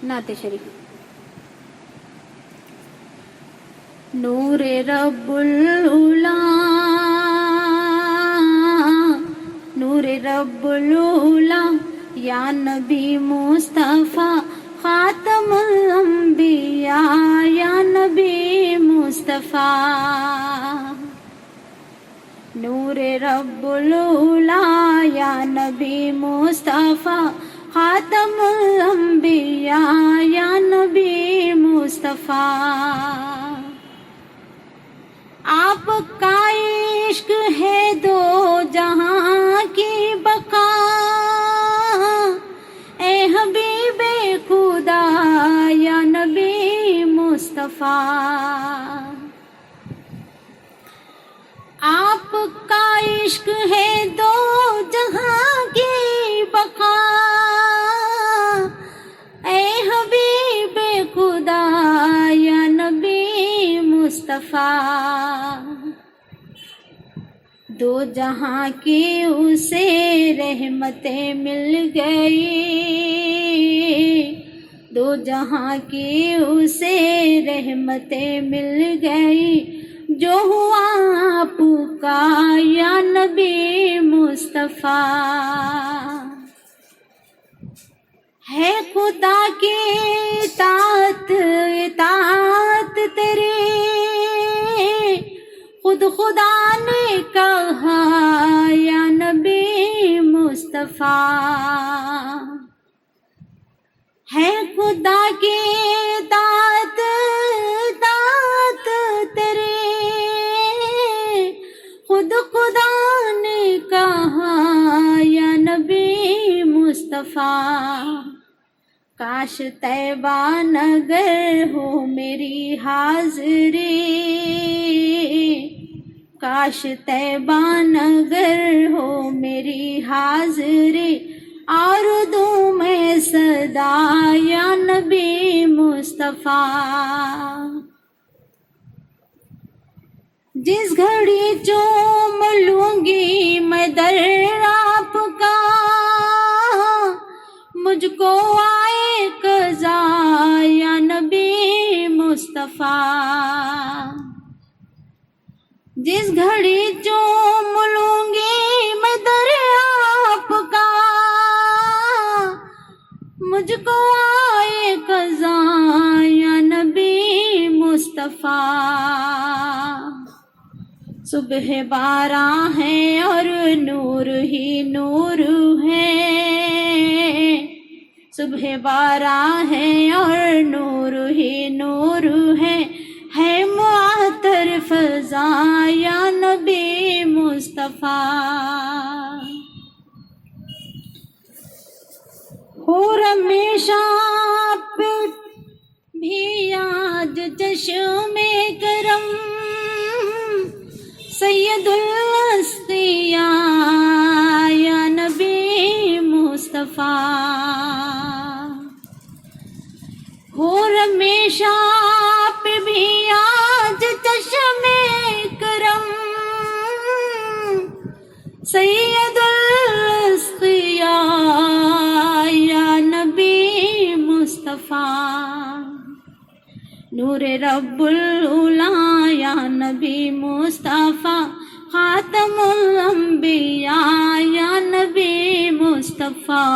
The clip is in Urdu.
نعت شریف. نور رب العلا، نور رب العلا، یا نبی مصطفیٰ خاتم الانبیاء، یا نبی مصطفیٰ. نور رب العلا، یا نبی مصطفیٰ خاتم الانبیاء، یا نبی مصطفیٰ. آپ کا عشق ہے دو جہاں کی بقا، اے حبیب خدا یا نبی مصطفیٰ. آپ کا عشق ہے دو جہاں کی بقا، اے حبیب خدا یا نبی مصطفیٰ. دو جہاں کی اسے رحمتیں مل گئی، دو جہاں کی اسے رحمتیں مل گئی، جو ہوا آپ کا یا نبی مصطفیٰ. ہے خدا کی اطاعت اطاعت تیری، خود خدا نے کہا یا نبی مصطفیٰ. ہے خدا کی اطاعت اطاعت تیری، خود خدا نے کہا یا نبی مصطفیٰ. کاش طیبہ نگر ہو میری حاضری، کاش طیبہ نگر ہو میری حاضری، اور دوں میں صدا یا نبی مصطفیٰ. جس گھڑی چوم لوں گی میں در آپ کا، مجھ کو آئے قضا یا نبی مصطفیٰ. جس گھڑی چوم لوں گی میں در آپ کا، مجھ کو آئے قضا یا نبی مصطفیٰ. صبح باران ہے اور نور ہی نور ہے، صبح باران ہے اور نور ہی نور ہے معطر فضا یا نبی مصطفیٰ. ہو ہمیشہ پہ بھی آج چشم کرم، سید الاسقیاء یا نبی مصطفیٰ. ہو ہمیشہ پہ بھی آج چشم کرم، سید الاسقیاء یا نبی مصطفیٰ. نور رب العلا یا نبی مصطفیٰ خاتم الانبیاء یا نبی مصطفیٰ.